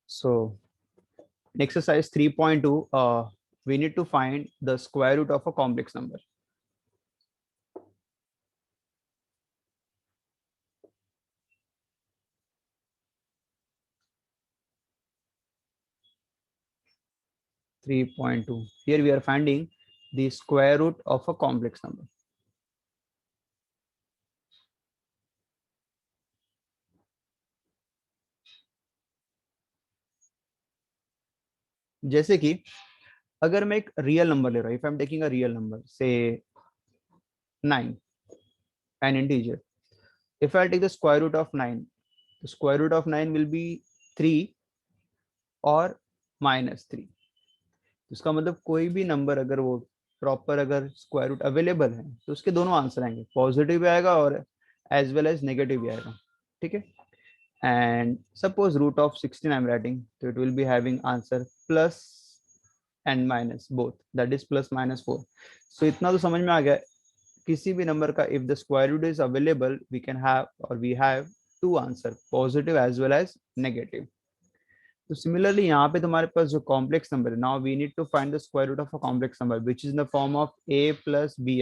So in exercise 3.2, we need to find the square root of a complex number. Here we are finding the square root of a complex number. जैसे कि अगर मैं एक real number ले रहा हूँ, if I am taking a real number से 9, an integer, if I take the square root of 9, the square root of 9 will be 3 और -3. इसका मतलब कोई भी नंबर अगर वो प्रॉपर अगर स्क्वायर रूट अवेलेबल है तो उसके दोनों आंसर आएंगे, पॉजिटिव भी आएगा और एज वेल एज नेगेटिव भी आएगा. ठीक है. And suppose root of 16 I am writing, तो it will be having answer plus and minus both, that is +-4. So इतना तो समझ में आ गया. किसी भी नंबर का if the square root is available, we can have और we have two answer, positive as well as negative. तो सिमिलरली यहाँ पे तुम्हारे पास जो कॉम्प्लेक्स नंबर है, now we need to find the square root of a complex number which is in the form of a plus bi.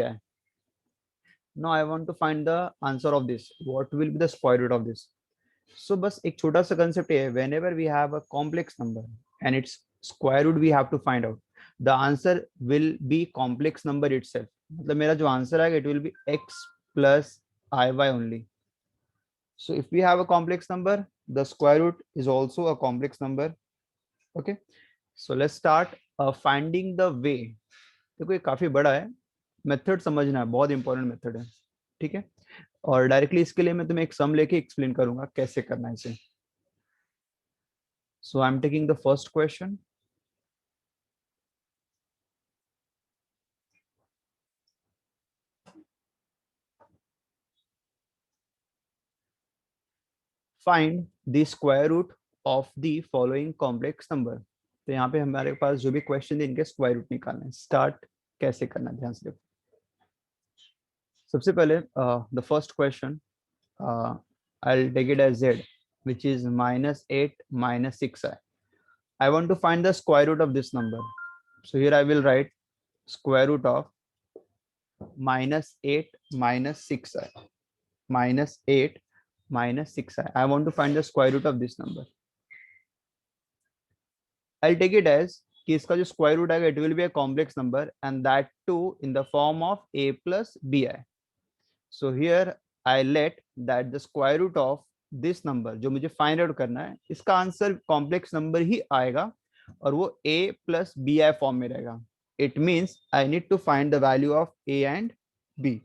Now I want to find the answer of this, what will be the square root of this. So बस एक छोटा सा concept है, whenever we have a complex number and its square root we have to find out, the answer will be complex number itself. मतलब मेरा जो answer आएगा it will be x plus iy only. So if we have a complex number, the square root is also a complex number. Okay, so let's start finding the way. देखो ये काफी बड़ा है, method समझना है, बहुत important method है. ठीक है. और डायरेक्टली इसके लिए मैं तुम्हें एक सम लेके एक्सप्लेन करूंगा कैसे करना है इसे. So I am taking the first question. Find the square root of the following complex number. तो यहाँ पे हमारे पास जो भी क्वेश्चन है इनके स्क्वायर रूट निकालना है. स्टार्ट कैसे करना है ध्यान से देखो. सबसे पहले the first question, I'll take it as z, which is -8 -6i. I want to find the square root of this number. So here I will write square root of -8 -6i. -8 -6i. I want to find the square root of this number. I'll take it as कि इसका जो square root आएगा, it will be a complex number and that too in the form of a plus bi. So here I let that the square root of this number जो मुझे find out करना है, इसका answer complex number ही आएगा और वो a plus bi form में रहेगा. It means I need to find the value of a and b.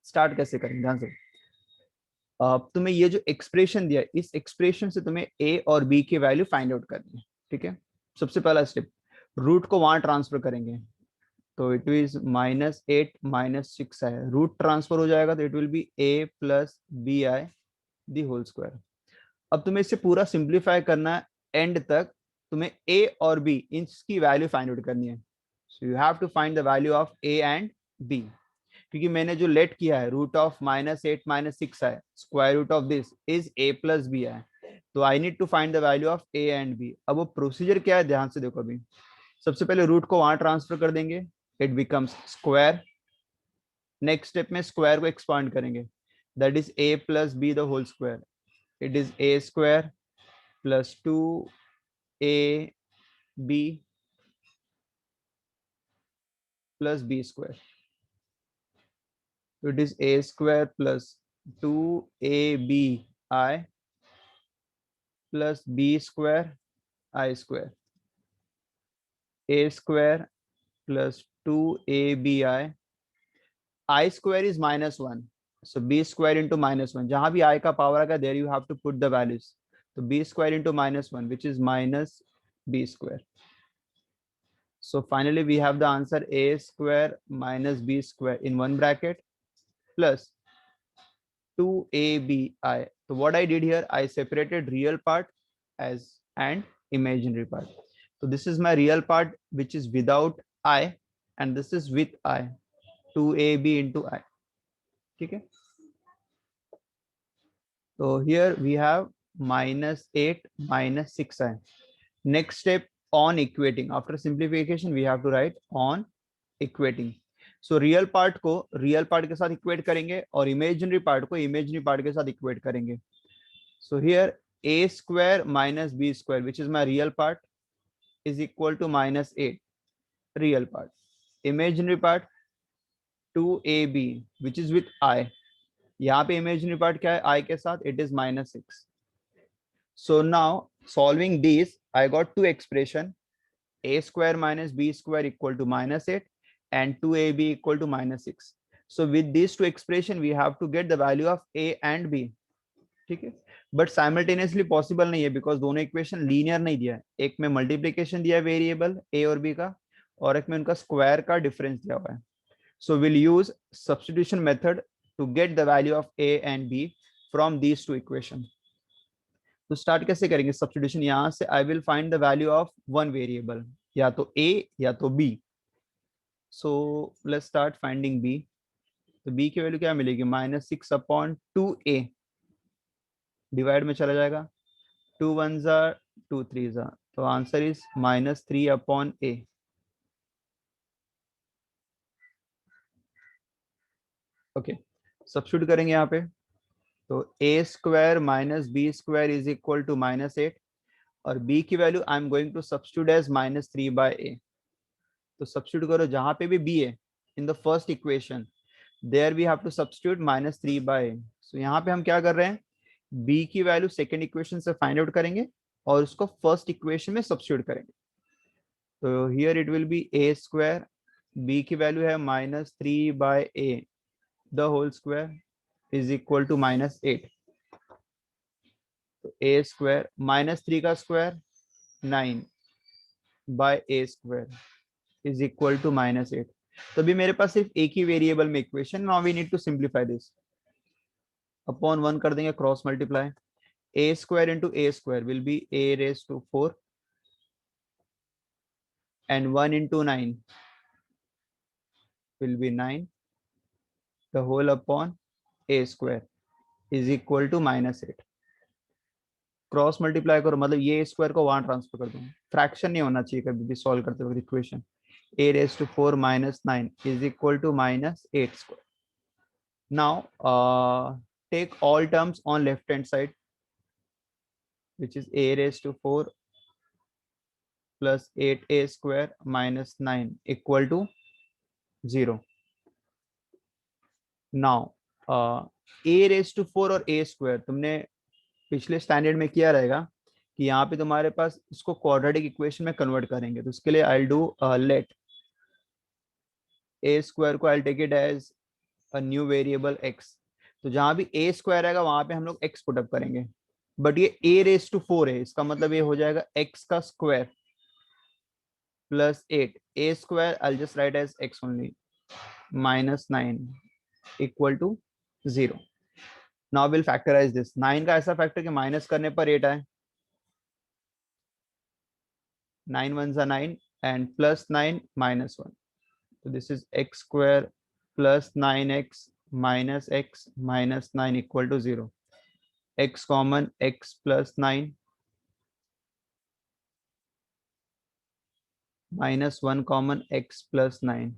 Start कैसे करेंगे ध्यान से. तुम्हें ये जो एक्सप्रेशन दिया, इस एक्सप्रेशन से तुम्हें a और b की वैल्यू फाइंड आउट करनी है. ठीक है. सबसे पहला स्टेप, रूट को वहां ट्रांसफर करेंगे. तो इट इज -8 -6 है, रूट ट्रांसफर हो जाएगा तो it will be a plus bi the whole square. अब तुम्हें इसे पूरा सिंप्लीफाई करना है एंड तक. तुम्हें a और b इसकी वैल्यू फाइंड आउट करनी है. So you have to find the value of a and b. क्योंकि मैंने जो लेट किया है रूट ऑफ -8 -6 है, square root of this is a plus b है. तो I need to find the value of a and b. अब वो प्रोसीजर क्या है ध्यान से देखो. अभी सबसे पहले रूट को वहां ट्रांसफर कर देंगे, it becomes square. Next step में स्क्वायर को एक्सपांड करेंगे, that is a plus b the whole square. It is a square plus 2ab plus b square. So it is a square plus 2abi plus b square I square. A square plus 2abi. I square is -1. So b square into -1. जहां भी I का power आएगा, there you have to put the values. So b square into -1, which is minus b square. So finally we have the answer a square minus b square in one bracket plus 2abi. So what I did here, I separated real part as and imaginary part. So this is my real part which is without I and this is with I. 2ab into I. Okay. So here we have -8 -6i. Next step, on equating. After simplification we have to write on equating. So real part को real part के साथ equate करेंगे और imaginary part को imaginary part के साथ equate करेंगे. So here a square minus b square, which is my real part, is equal to -8. Real part. Imaginary part 2ab, which is with I. यहाँ पे imaginary part क्या है? I के साथ, it is -6. So now solving these, I got two expression. A square minus b square equal to -8 and 2ab equal to -6. So with these two expression we have to get the value of a and b. ठीक है, but simultaneously possible नहीं है because दोनों equation linear नहीं दिया है. एक में मल्टीप्लीकेशन दिया है वेरिएबल ए और बी का, और एक में उनका स्क्वायर का डिफरेंस दिया हुआ है. So will use substitution method to get the value of A and B from these two equation. तो स्टार्ट कैसे करेंगे सब्स्टिट्यूशन? यहां से I will find the value of one variable, या तो ए या तो B. So let's start finding B. तो बी की वैल्यू क्या मिलेगी? -6/2a. डिवाइड में चला जाएगा, 2 1s are 2 3s are, तो answer is -3/a. Okay, substitute करेंगे यहाँ पे. तो a square minus B square is equal to -8, और b की value I am going to substitute as -3/a. तो सब्स्टिट्यूट करो जहां पे भी b है in the first equation, there we have to substitute -3/a. सो यहाँ पे हम क्या कर रहे हैं? b की वैल्यू सेकेंड इक्वेशन से फाइंड आउट करेंगे और उसको फर्स्ट इक्वेशन में सब्स्टिट्यूट करेंगे. तो here it will be a square, b की वैल्यू है -3/a the whole square is equal to -8. तो a स्क्वायर -3 का square 9/a square is equal to -8. तो अभी मेरे पास सिर्फ एक ही वेरिएबल में equation. Now we need to simplify this. Upon 1 कर देंगे, cross multiply. a square into a square will be a raised to 4, and 1 into 9 will be 9, the whole upon a square is equal to -8. Cross multiply करो, मतलब ये square को वहां transfer कर दूंगा. Fraction नहीं होना चाहिए कभी भी सॉल्व करते वक्त equation. a raised to 4 minus 9 is equal to -8 square. Now take all terms on left hand side, which is a raised to 4 plus 8a square minus 9 equal to 0. Now a raised to 4 और a square तुमने पिछले standard में किया रहेगा कि यहाँ पे तुम्हारे पास इसको क्वाड्रेटिक इक्वेशन में कन्वर्ट करेंगे. तो इसके लिए I do let a square को I take it as a new variable x. तो जहां भी a स्क्वायर आएगा वहां पे हम लोग x पुट अप करेंगे. बट ये a रेज टू 4 है, इसका मतलब ये हो जाएगा x का square plus 8. a square I just write as x only -9 equal to 0. Now will factorise this. 9 का ऐसा फैक्टर कि माइनस करने पर 8 आए. 9 1s are 9 and plus 9 minus 1. So this is x square plus 9x minus x minus 9 equal to 0. x common, x plus 9 minus 1 common, x plus 9.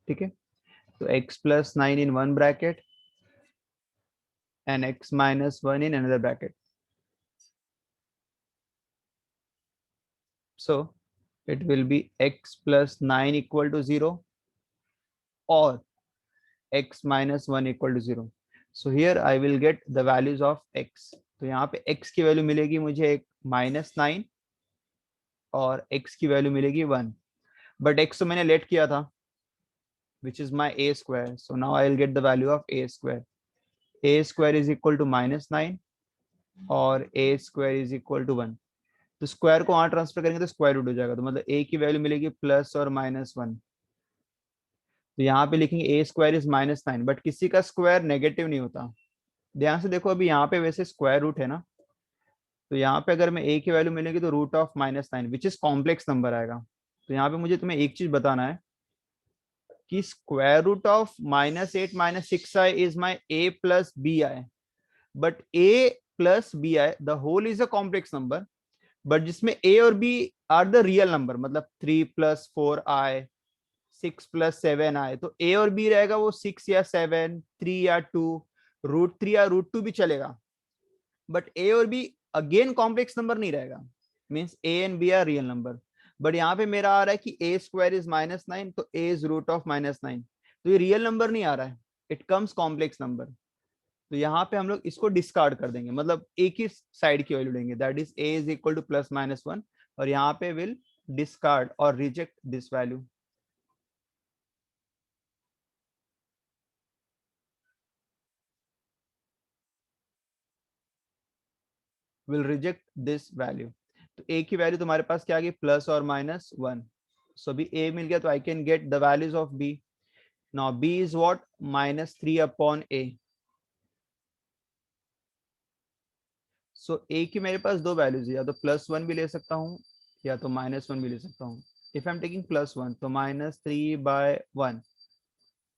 ठीक है, तो x plus 9 in one bracket and x minus 1 in another bracket. So it will be x plus 9 equal to 0 or x minus 1 equal to 0. So here I will get the values of x. तो यहाँ पे x की value मिलेगी मुझे एक -9 और x की value मिलेगी 1. बट x तो मैंने लेट किया था which is my a square. So now I will get the value of a square. a square is equal to -9 और a square is equal to 1. तो स्क्वायर को वहां ट्रांसफर करेंगे तो स्क्वायर रूट हो जाएगा. तो मतलब a की वैल्यू मिलेगी प्लस और -1. तो यहाँ पे लिखेंगे a स्क्वायर इज -9, बट किसी का स्क्वायर नेगेटिव नहीं होता. ध्यान से देखो, अभी यहाँ पे वैसे स्क्वायर रूट है ना, तो यहाँ पे अगर मैं a की वैल्यू मिलेगी तो root of -9 which is complex number आएगा. तो यहाँ पे मुझे तुम्हें एक चीज बताना है कि square root of -8 -6i is my a plus bi, but a plus b i the whole is a complex number, but जिसमें ए और b are the real number, मतलब 3+4i 6+7i, तो ए और बी रहेगा वो 6 या 7, 3 या 2, √3 या √2 भी चलेगा, बट ए और बी अगेन कॉम्प्लेक्स नंबर नहीं रहेगा, means a and b are real number. But यहाँ पे मेरा आ रहा है कि ए स्क्वायर इज -9, तो ए इज √9, तो ये रियल नंबर नहीं आ रहा है, इट कम्स कॉम्प्लेक्स नंबर। तो यहाँ पे हम लोग इसको डिस्कार्ड कर देंगे, मतलब एक ही साइड की वैल्यू लेंगे, that is a is equal to +-1, और यहाँ पे विल डिस्कार्ड और reject this value. Will reject this value. तो ए की वैल्यू तुम्हारे पास क्या आ गई, प्लस और -1, सो अभी ए मिल गया, तो I can get the values of b. Now b is what, -3/a। So a की मेरे पास दो वैल्यूज है, या तो +1 भी ले सकता हूँ या तो -1 भी ले सकता हूँ। इफ आई एम टेकिंग +1 तो -3/1,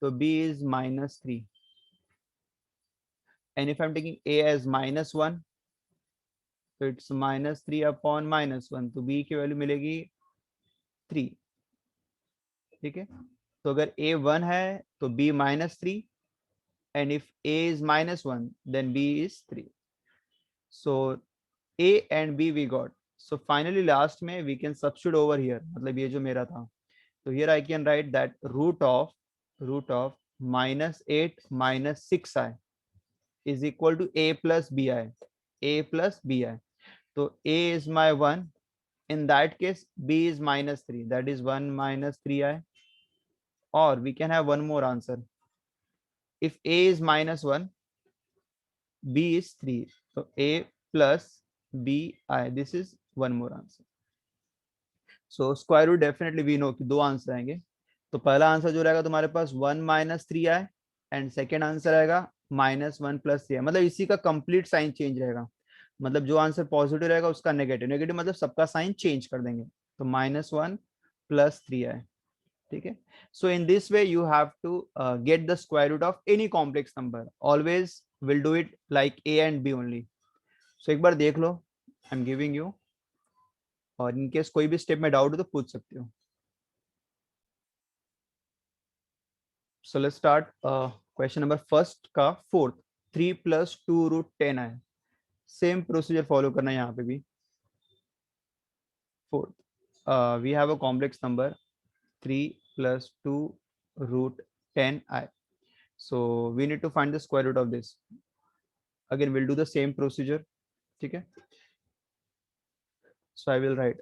तो b is -3, and if I'm taking a as -1, तो it's -3/-1, तो b की वैल्यू मिलेगी 3। ठीक है, तो अगर a 1 है तो b -3, and if a is -1 then b is 3, so a and b we got, so finally last में we can substitute over here, मतलब ये जो मेरा था, तो here I can write that root of -8 -6i is equal to a plus bi, तो a is my 1, in that case b is -3, that is 1 -3i, or we can have one more answer, if a is -1, b is 3, so a plus bi, this is one more answer। so square root definitely we know कि दो answer आएंगे, तो पहला answer जो रहेगा तुम्हारे पास 1 -3i, and second answer आएगा -1 + 3i, मतलब इसी का कंप्लीट साइन चेंज रहेगा, मतलब जो आंसर पॉजिटिव रहेगा उसका नेगेटिव, नेगेटिव मतलब सबका साइन चेंज कर देंगे, तो -1 + 3i। ठीक है, so in this way you have to get the square root of any complex number, always will do it like a and b only. So एक बार देख लो, आई एम गिविंग यू, और इनकेस कोई भी step में doubt हो तो पूछ सकते हो। सो let's start question number first का फोर्थ, 3 + 2√10 है, सेम प्रोसीजर फॉलो करना है यहाँ पे भी। Fourth, we have a complex number 3 + 2√10i, so we need to find the square root of this, again we'll do the same procedure। ठीक है, so I will write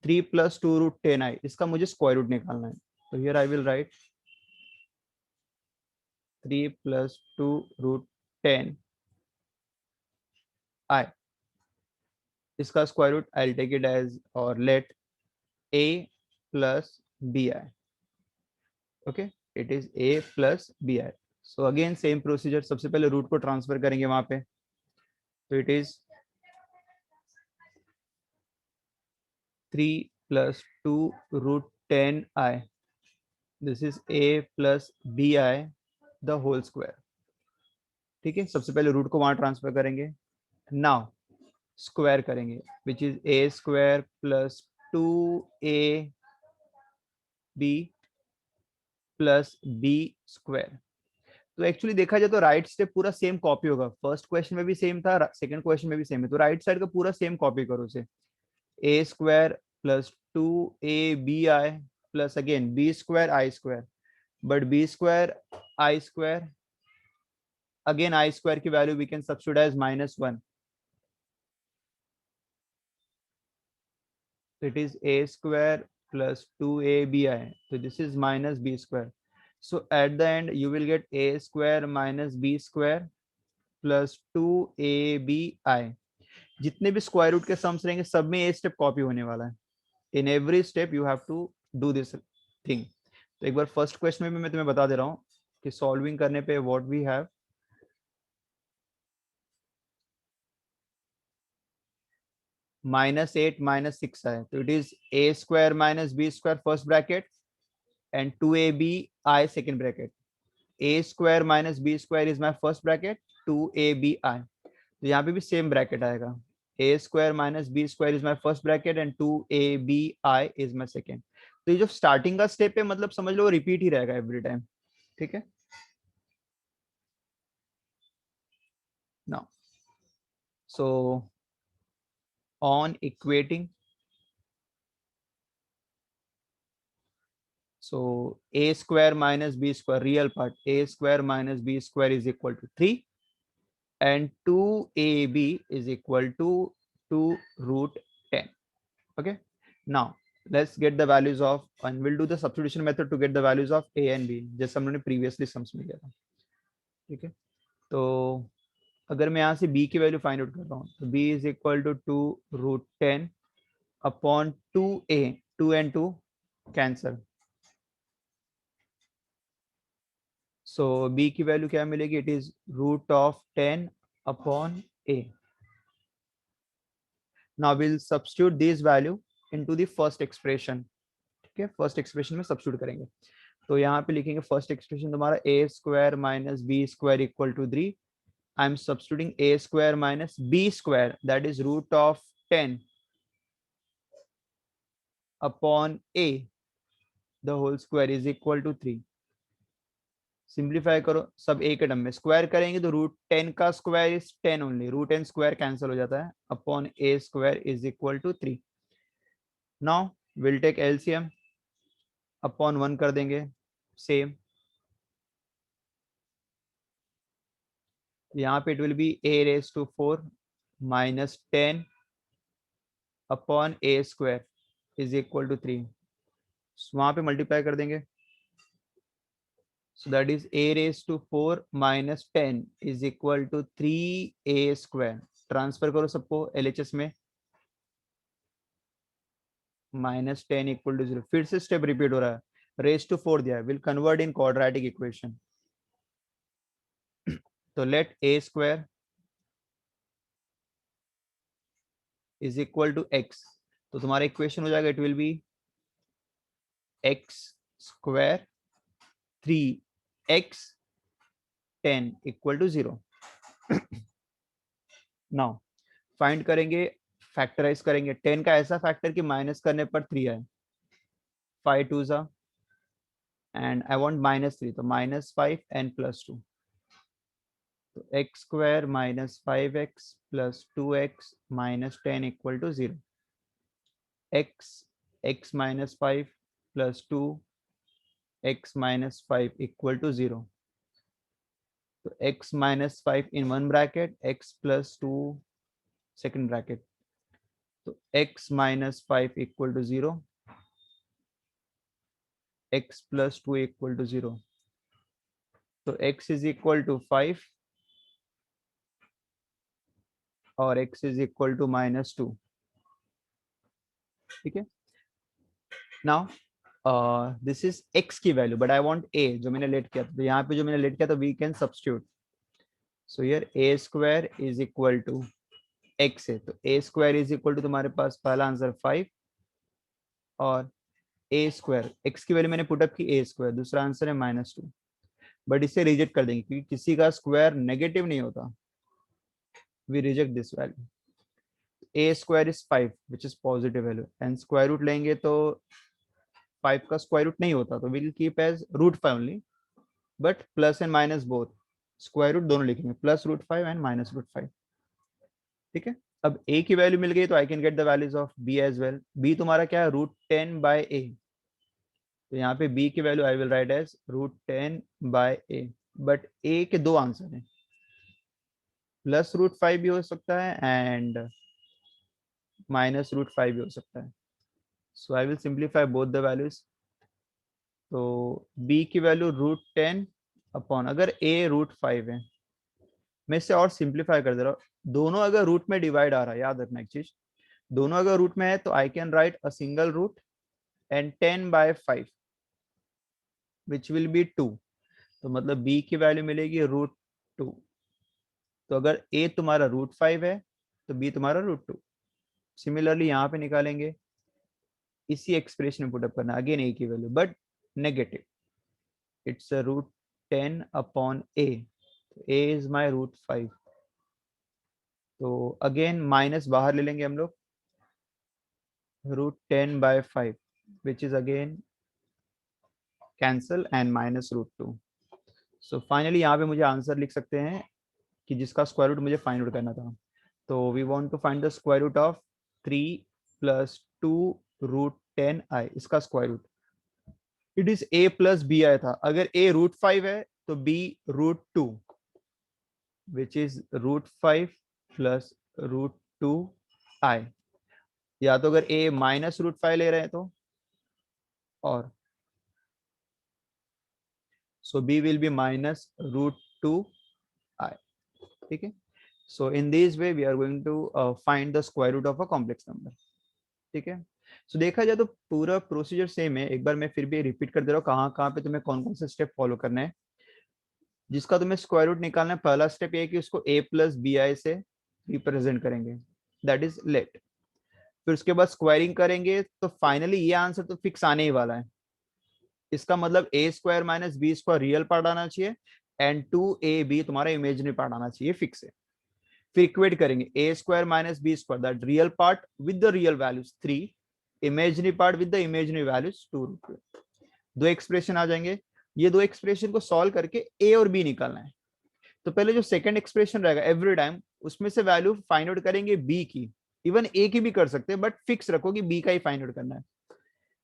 3 + 2√10i, इसका मुझे square root निकालना है, तो here I will write 3 + 2√10i, इसका square root I take it as और let a plus bi, okay, it is a plus bi। So again same procedure, सबसे पहले root को ट्रांसफर करेंगे वहां पे, तो it is 3 + 2√10i, this is a plus bi the whole square. ठीक है, सबसे पहले रूट को वहां ट्रांसफर करेंगे, नाउ स्क्वायर करेंगे, which is a² + 2ab + b²। तो एक्चुअली देखा जाए तो राइट स्टेप पूरा सेम कॉपी होगा, फर्स्ट क्वेश्चन में भी सेम था, सेकंड क्वेश्चन में भी सेम है, तो राइट साइड का पूरा सेम कॉपी करो उसे, a² + 2abi plus again b²i², but b²i², again i² की value we can substitute as -1, it is a² + 2abi, so this is -b², so at the end you will get a² - b² + 2abi, जितने भी square root के sums रहेंगे सब में ये step copy होने वाला है, in every step you have to do this thing. तो एक बार फर्स्ट क्वेश्चन में भी मैं तुम्हें बता दे रहा हूँ कि सॉल्विंग करने पे व्हाट वी हैव, -8 -6 है, तो it is a² - b² first bracket and 2abi second bracket, a² - b² is my first bracket, 2abi, तो यहाँ पे भी सेम ब्रैकेट आएगा, a square minus B square is my first bracket and 2ab is my second. तो ये जो starting का step है मतलब समझ लो रिपीट ही रहेगा एवरी टाइम, ठीक है। Now so on equating, so a square minus b square, real part, a square minus b square is equal to 3 and 2ab is equal to 2 root 10. Okay, now let's get the values of, and we'll do the substitution method to get the values of a and b जैसे हम लोगों ने previously sums में किया था, ठीक है। तो अगर मैं यहाँ से b की वैल्यू फाइंड आउट कर रहा हूँ तो b is equal to 2 root 10 upon 2a, 2 and 2 cancel, so b की वैल्यू क्या मिलेगी, it is root of 10 upon a। Now will substitute this value into the first expression, ठीक है, फर्स्ट एक्सप्रेशन में सब्स्टिट्यूट करेंगे। तो यहाँ पे लिखेंगे फर्स्ट एक्सप्रेशन तुम्हारा a square minus B square equal to 3, I am substituting a square minus b square that is root of 10 upon a the whole square is equal to 3। Simplify करो, सब ए के term में square करेंगे तो root 10 का square is 10 only, root and square cancel हो जाता है, upon a square is equal to 3। Now will take LCM, upon 1 कर देंगे, सेम, यहाँ पे it will be a raise to 4 minus 10 upon a square is equal to 3, वहां पे multiply कर देंगे, so that is a raised to 4 minus 10 is equal to 3a square, transfer करो सबको LHS में, माइनस 10 इक्वल टू 0, फिर से step repeat हो रहा है, रेज टू 4 दिया है, will convert in quadratic equation, तो let a square is equal to x, तो तुम्हारा इक्वेशन हो जाएगा, it will be x square 3x 10 equal to 0। Now find करेंगे, फैक्टराइज करेंगे 10 का ऐसा फैक्टर कि माइनस करने पर 3 आए, 5 2 जा एंड आई वांट -3, तो -5 एंड +2, तो x square minus 5x plus 2x minus 10 equal to 0, x minus 5 plus 2 x minus 5 equal to 0, तो x minus 5 in one bracket, x plus 2 second bracket, तो x minus 5 equal to 0, x plus 2 equal to 0, तो x is equal to 5 और x is equal to -2, ठीक है। Now this is x की value but I want a जो मैंने let किया था, तो यहाँ पे जो मैंने लेट किया था we can substitute, so here a square is equal to x है, तो a square is equal to तुम्हारे पास पहला आंसर 5 और a स्क्वायर, x की वैल्यू मैंने पुटअप की a स्क्वायर, दूसरा आंसर है -2, बट इसे रिजेक्ट कर देंगे क्योंकि किसी का स्क्वायर नेगेटिव नहीं होता, we reject this value, a square is 5 which is positive value and square root लेंगे तो 5 का स्क्वायर रूट नहीं होता, तो will keep as root 5 only, but plus and minus both, square root दोनों लिखेंगे, plus root 5 and minus root 5, ठीक है। अब a की वैल्यू मिल गई तो I can get the values of b as well, b तुम्हारा क्या है, रूट 10 बाय a, तो यहाँ पे b की value I will write as root 10 by a, but a के दो आंसर हैं, प्लस रूट 5 भी हो सकता है एंड माइनस रूट 5 भी हो सकता है, so I will simplify both the values, तो b की वैल्यू रूट 10 अपॉन, अगर a रूट 5 है, मैं इससे और सिंप्लीफाई कर दे रहा हूँ, दोनों अगर रूट में डिवाइड आ रहा है, याद रखना एक चीज, दोनों अगर रूट में है तो I can write a single root and 10 by 5 which will be 2, तो मतलब b की वैल्यू मिलेगी रूट 2, तो अगर a तुम्हारा रूट 5 है तो b तुम्हारा रूट 2, सिमिलरली यहाँ पे निकालेंगे, इसी एक्सप्रेशन में पुटअप करना अगेन a की value but negative, it's a root 10 upon a, a is my root 5, तो अगेन माइनस बाहर ले लेंगे हम लोग, √10/5 which is again cancel and minus √2. So finally यहाँ पे मुझे आंसर लिख सकते हैं कि जिसका स्क्वायर रूट मुझे फाइंड आउट करना था. तो we want to find the square root of 3 + 2√10i, इसका square root. It is a + b आया था. अगर a √5 है तो b √2 विच इज √5 + √2i. या तो अगर a -√5 ले रहे हैं तो, और so b will be -√2i. ठीक है. So in this way we are going to find the square root of a complex number. ठीक है. So देखा जाए तो पूरा प्रोसीजर सेम है. एक बार मैं फिर भी रिपीट कर दे रहा हूँ कहाँ कहाँ पे तुम्हें कौन कौन से स्टेप फॉलो करना है. जिसका तुम्हें स्क्वायर रूट निकालना है, पहला स्टेप ये है कि उसको a + bi से रिप्रेजेंट करेंगे, दैट इज लेट. फिर उसके बाद स्क्वायरिंग करेंगे तो फाइनली ये आंसर तो फिक्स आने ही वाला है. इसका मतलब a² - b² रियल पार्ट आना चाहिए एंड 2ab तुम्हारा इमेजिनरी पार्ट आना चाहिए, फिक्स है. फिर इक्वेट करेंगे a² - b² that real part with the real values 3, imaginary part with the imaginary values 2. दो एक्सप्रेशन आ जाएंगे. ये दो एक्सप्रेशन को सॉल्व करके a और b निकालना है. तो पहले जो सेकंड एक्सप्रेशन रहेगा एवरी टाइम, उसमें से वैल्यू फाइंड आउट करेंगे b की. इवन a की भी कर सकते हैं बट फिक्स रखो कि b का ही फाइंड आउट करना है.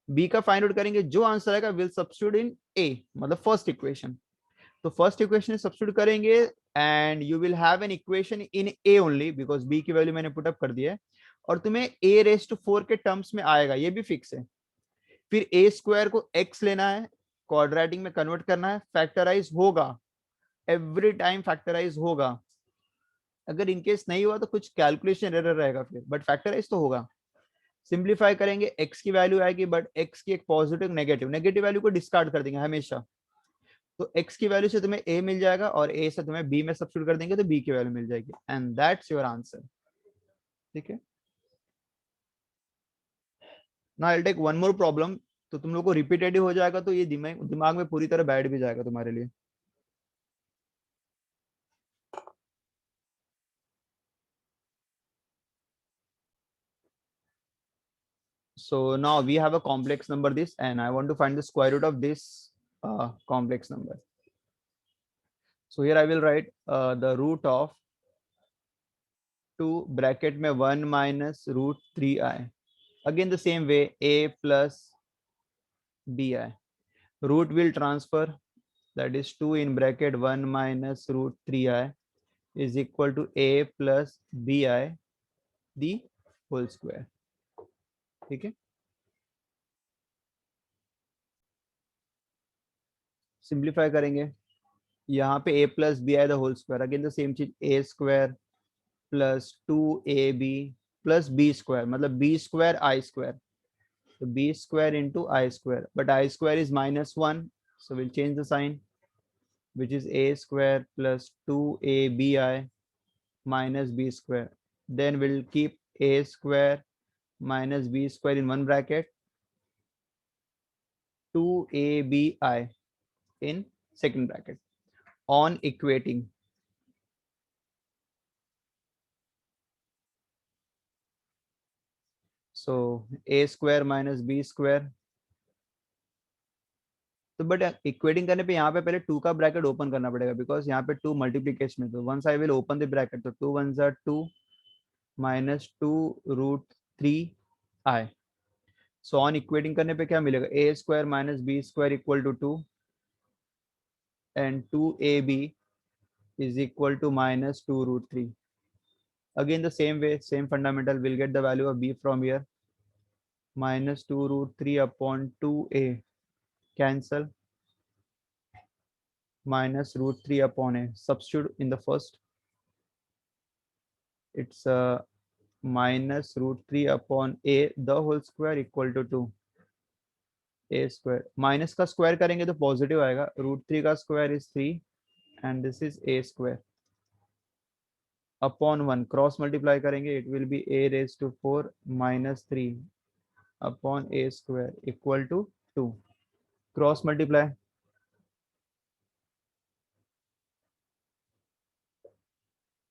b का फाइंड आउट करेंगे, जो आंसर आएगा विल सब्स्टिट्यूट इन a, मतलब फर्स्ट इक्वेशन. तो फर्स्ट इक्वेशन सब्स्टिट्यूट करेंगे and you will have an equation in a only because b की वैल्यू मैंने पुट अप कर दिया है. और तुम्हें a⁴ के टर्म्स में आएगा, ये भी फिक्स है. फिर a² को x लेना है, क्वाड्रेटिक में कन्वर्ट करना है, फैक्टराइज होगा, एवरी टाइम फैक्टराइज होगा. अगर इनकेस नहीं हुआ तो कुछ कैलकुलेशन एरर रहेगा फिर, बट फैक्टराइज तो होगा. सिंप्लीफाई करेंगे, x की वैल्यू आएगी बट x की एक पॉजिटिव नेगेटिव वैल्यू को डिस्कार्ड कर देंगे हमेशा. तो x की वैल्यू से तुम्हें a मिल जाएगा और a से तुम्हें b में सब्स्टिट्यूट कर देंगे तो b की वैल्यू मिल जाएगी एंड दैट्स योर आंसर. ठीक है. Now I will take one more problem. तो तुम लोग को रिपीटेटिव हो जाएगा तो ये दिमाग में पूरी तरह बैठ भी जाएगा तुम्हारे लिए. So now we have a complex number this and I want to find the square root of this complex number. So here I will write the root of 2 bracket में 1 minus √3i. Again the same way a plus bi. Root will transfer, that is 2 in bracket 1 minus √3i is equal to a plus bi the whole square. ठीक है. Simplify करेंगे, यहाँ पे a plus bi the whole square. Again the same चीज a² plus 2ab plus b² मतलब b² i². So b² into i², but i² is -1, so we'll change the sign, which is a² plus 2abi minus b². Then we'll keep a² minus b² in one bracket, 2abi in second bracket. On equating, so a² minus b². तो but equating करने पे यहाँ पे पहले 2 का bracket open करना पड़ेगा because यहाँ पे 2 मल्टीप्लीकेशन है. तो once I will open the bracket, तो 2 1s are 2 minus 2√3i. So on equating करने पे क्या मिलेगा, a² minus b² equal to 2 and 2ab is equal to minus 2√3. Again the same way, same fundamental, we'll get the value of b from here, minus 2√3 upon 2a, cancel, minus √3 upon a, substitute in the first, it's minus √3 upon a the whole square equal to 2 a². Minus का square करेंगे तो positive आएगा, √3 का square is 3 and this is a² upon 1. Cross multiply करेंगे, it will be a⁴ minus 3 upon a² equal to 2. Cross multiply,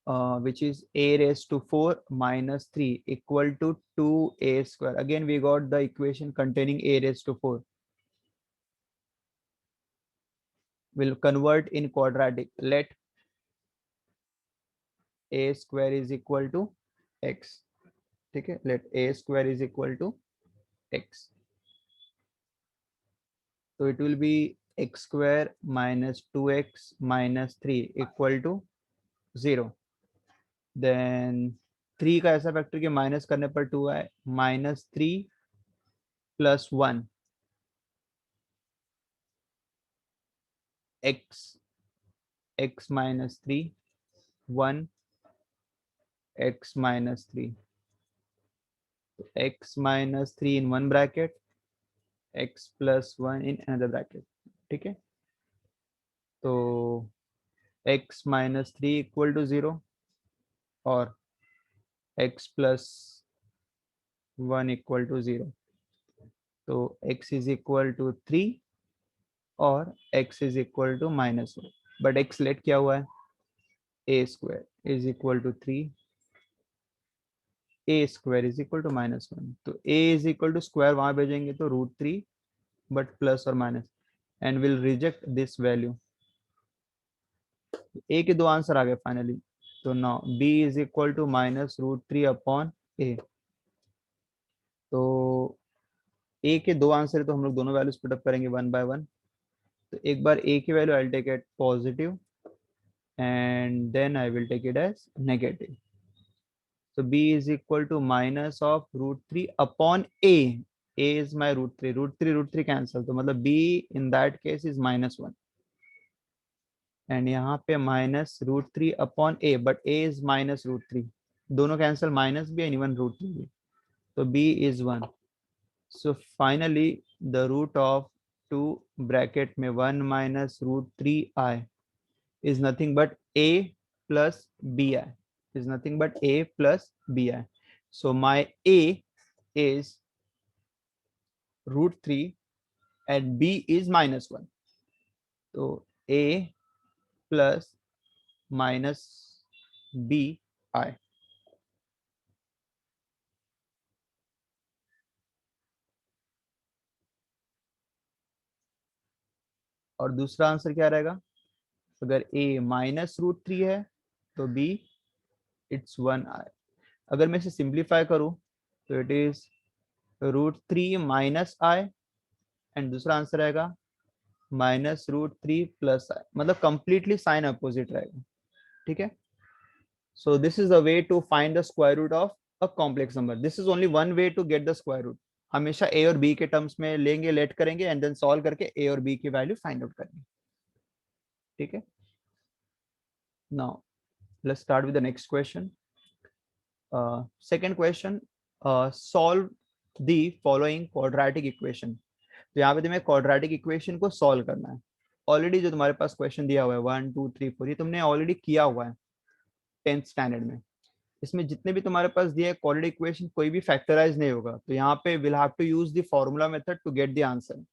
which is a raised to 4 minus 3 equal to 2a square. Again, we got the equation containing a raised to 4. We'll convert in quadratic. Let a square is equal to x. Okay, let a square is equal to x. So it will be x square minus 2x minus 3 equal to 0. Then 3 का ऐसा factor कि minus करने पर 2 आए, -3 + 1 x minus 3 1 x minus 3. X minus 3 in one bracket, x plus 1 in another bracket. ठीक है, तो x minus 3 equal to 0 और x plus 1 equal to 0. तो x is equal to 3 और x is equal to -1. But x let क्या हुआ है, a square is equal to 3, a square is equal to -1. तो a is equal to square वहां भेजेंगे तो √3 बट प्लस और minus, and will reject this value. A के दो आंसर आ गए फाइनली. तो now b is equal to -√3 upon a. तो a के दो आंसर है तो हम लोग दोनों वैल्यूज पुट अप करेंगे 1 बाय 1. तो एक बार a की value I will take it positive and then I will take it as negative. So b is equal to minus of √3 upon a. A is my √3. √3 cancel. तो मतलब b in that case is -1. And यहाँ पे -√3 upon a, but a is -√3. दोनों cancel, minus भी and even √3 भी. तो b is 1. So finally the root of 2 bracket में 1 minus √3i is nothing but a plus bi. Is nothing but a plus bi. So my a is √3 and b is -1. So a plus minus bi. और दूसरा answer क्या रहेगा, अगर a -√3 है तो b it's 1i. अगर मैं इसे सिंप्लीफाई करूं तो it is √3 minus I, and दूसरा आंसर रहेगा -√3 प्लस आई, मतलब कंप्लीटली साइन अपोजिट रहेगा. ठीक है, so this is the way to find the square root of a complex number. This is only one way to get the square root. हमेशा a और b के terms में लेंगे, let करेंगे and then solve करके a और b की value find out करेंगे. ठीक है, now let's start with the next question. Second question, solve the following quadratic equation. तो यहाँ पे तुम्हें क्वाड्रेटिक इक्वेशन को सॉल्व करना है. ऑलरेडी जो तुम्हारे पास क्वेश्चन दिया हुआ है 1 2 3 4, ये तुमने ऑलरेडी किया हुआ है 10th स्टैंडर्ड में. इसमें जितने भी तुम्हारे पास दिए है क्वाड्रेटिक इक्वेशन, कोई भी फैक्टराइज नहीं होगा. तो यहाँ पे will have to use the formula method to get the answer.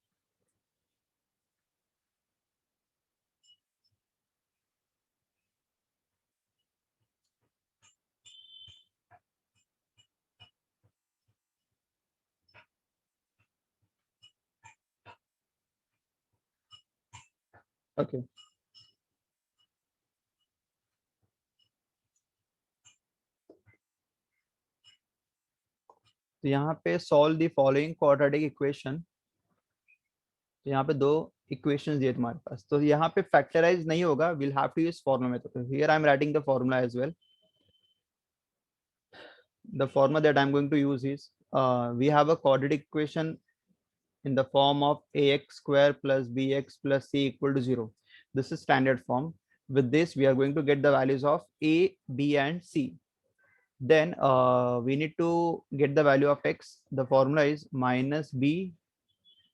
Okay, तो यहाँ पे solve the following quadratic equation. यहाँ पे दो इक्वेशंस दिए तुम्हारे पास, तो यहाँ पे फैक्टराइज नहीं होगा, will have to use formula method. Here I am writing the formula as well. The formula that I'm going to use is, we have a quadratic equation in the form of ax square plus bx plus c equal to 0. This is standard form. With this, we are going to get the values of a, b, and c. Then we need to get the value of x. The formula is minus b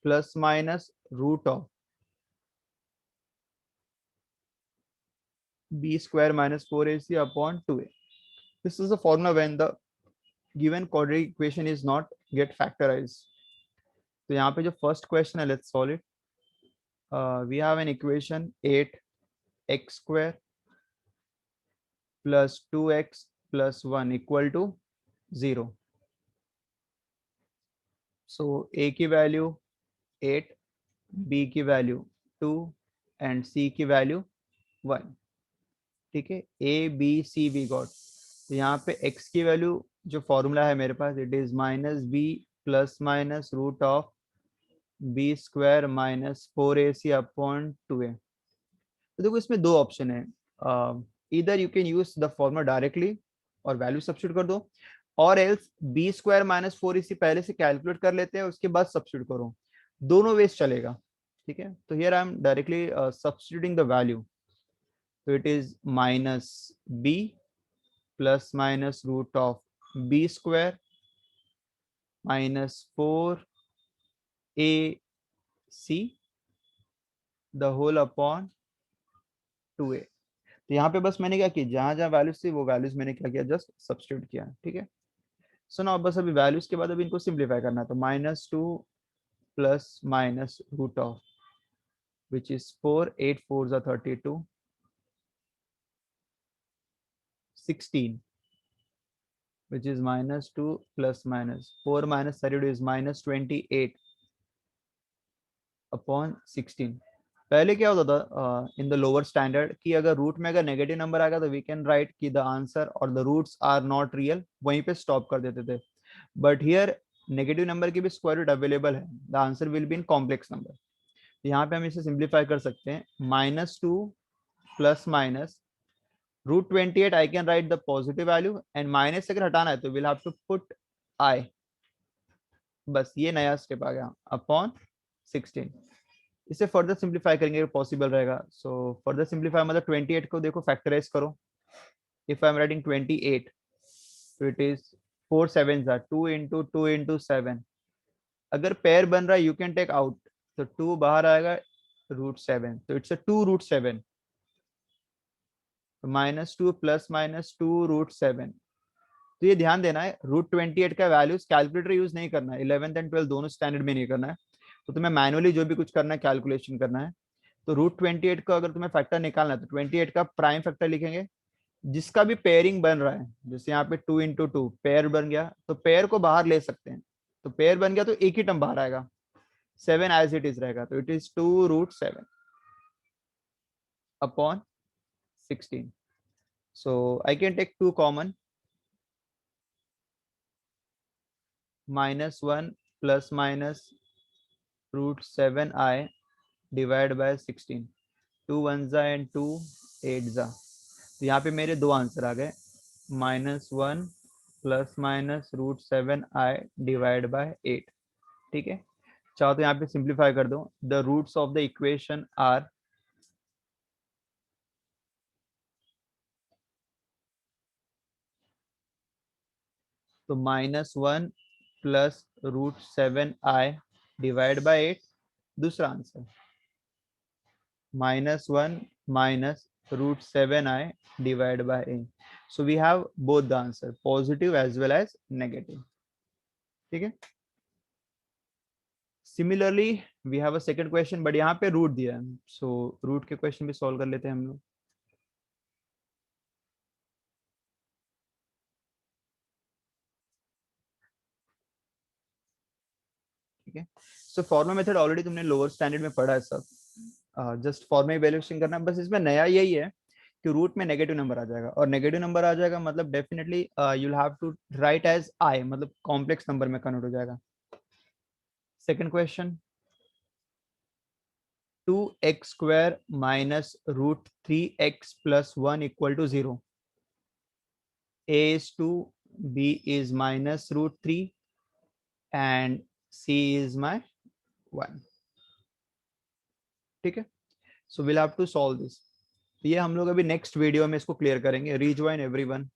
plus minus root of b square minus 4ac upon 2a. This is the formula when the given quadratic equation is not get factorized. तो यहाँ पे जो first question है, let's solve it. We have an equation 8x square plus 2x plus 1 equal to 0. So a की value 8, b की value 2 and c की value 1. ठीक है, a b c we got. तो यहाँ पे x की वैल्यू जो फॉर्मूला है मेरे पास, it is minus b plus minus root of b square minus 4ac upon 2a. तो देखो इसमें दो ऑप्शन है. इधर you can use the formula directly और वैल्यू सब्स्टिट्यूट कर दो, और else B square minus 4ac पहले से कैलकुलेट कर लेते हैं, उसके बाद सब्स्टिट्यूट करो. दोनों वेज चलेगा. ठीक है, तो here I am directly substituting the value. तो it is minus b plus minus root of b square minus 4ac the whole upon 2a. तो यहाँ पे बस मैंने क्या किया, जहां जहां वैल्यूज थी वो वैल्यूज मैंने क्या किया, जस्ट सब्स्टिट्यूट किया. ठीक है, सो नाउ बस अभी वैल्यूज के बाद अभी इनको सिंप्लीफाई करना है. तो -2 plus minus root of which is 4, 8 4 जा 32, 16 which is -2 plus minus 4 minus 32 is -28 upon 16. पहले क्या होता था इन द लोअर स्टैंडर्ड कि अगर रूट में अगर नेगेटिव नंबर आएगा तो वी कैन राइट कि द आंसर और the roots are not real, वहीं पे स्टॉप कर देते थे. बट हियर नेगेटिव नंबर की भी स्क्वायर रूट अवेलेबल है, the answer will be in complex number. यहाँ पे हम इसे सिंप्लीफाई कर सकते हैं. -2 plus minus √28 I can right the positive value, and minus अगर हटाना है तो will have to put I. बस ये नया स्टेप आ गया अपॉन 16. इसे फर्दर सिंप्लीफाई करेंगे पॉसिबल रहेगा. सो फर्दर सिंप्लीफाई मतलब 28 को देखो फैक्टराइज करो. इफ आई एम राइटिंग 28, तो इट इज 4 7 जा 2 इंटू 2 इंटू 7. अगर पेयर बन रहा है यू कैन टेक आउट, तो 2 बाहर आएगा √7, तो इट्स अ 2√7. -2 प्लस -2 √7. तो ये ध्यान देना है, √28 का वैल्यूज कैलकुलेटर यूज नहीं करना है, 11th एंड 12th दोनों स्टैंडर्ड में नहीं करना है. तो तुम्हें मैनुअली जो भी कुछ करना है कैलकुलेशन करना है. तो √28 का अगर तुम्हें फैक्टर निकालना है तो 28 का प्राइम फैक्टर लिखेंगे, जिसका भी पेयरिंग बन रहा है. जैसे यहाँ पे 2 इंटू 2 पेयर बन गया, तो पेयर को बाहर ले सकते हैं. तो पेयर बन गया तो एक ही टर्म बाहर आएगा, 7 एज इट इज रहेगा. तो it is 2√7 upon 16. So I can take 2 common, -1 plus minus √7i divide by 16. 2 1 जा एंड 2 8 जा. तो यहाँ पे मेरे दो आंसर आ गए, -1 plus minus √7i divide by 8. ठीक है, चाहो तो यहाँ पे सिंप्लीफाई कर दो. The roots of the equation are तो -1 प्लस √7i डिवाइड बाय 8. दूसरा answer -1 minus √7i divided by a. So we have both the answer, positive as well as negative. ठीक है, similarly we have a second question, but यहाँ पे root दिया है. So root के question भी solve कर लेते हैं हम लोग. ठीक है, सो फॉर्मा मेथड ऑलरेडी तुमने लोअर स्टैंडर्ड में पढ़ा है सब. जस्ट फॉर्मा इवैल्यूएशन करना, बस इसमें नया यही है कि रूट में नेगेटिव नंबर आ जाएगा, और नेगेटिव नंबर आ जाएगा मतलब definitely you will have to write as i, मतलब कॉम्प्लेक्स नंबर में कन्वर्ट हो जाएगा. Second question, 2x square minus √3x plus 1 equal to 0. A is 2, B is minus √3 and C is my 1. ठीक है, so we'll have to solve this. ये हम लोग अभी नेक्स्ट वीडियो में इसको क्लियर करेंगे. Rejoin everyone.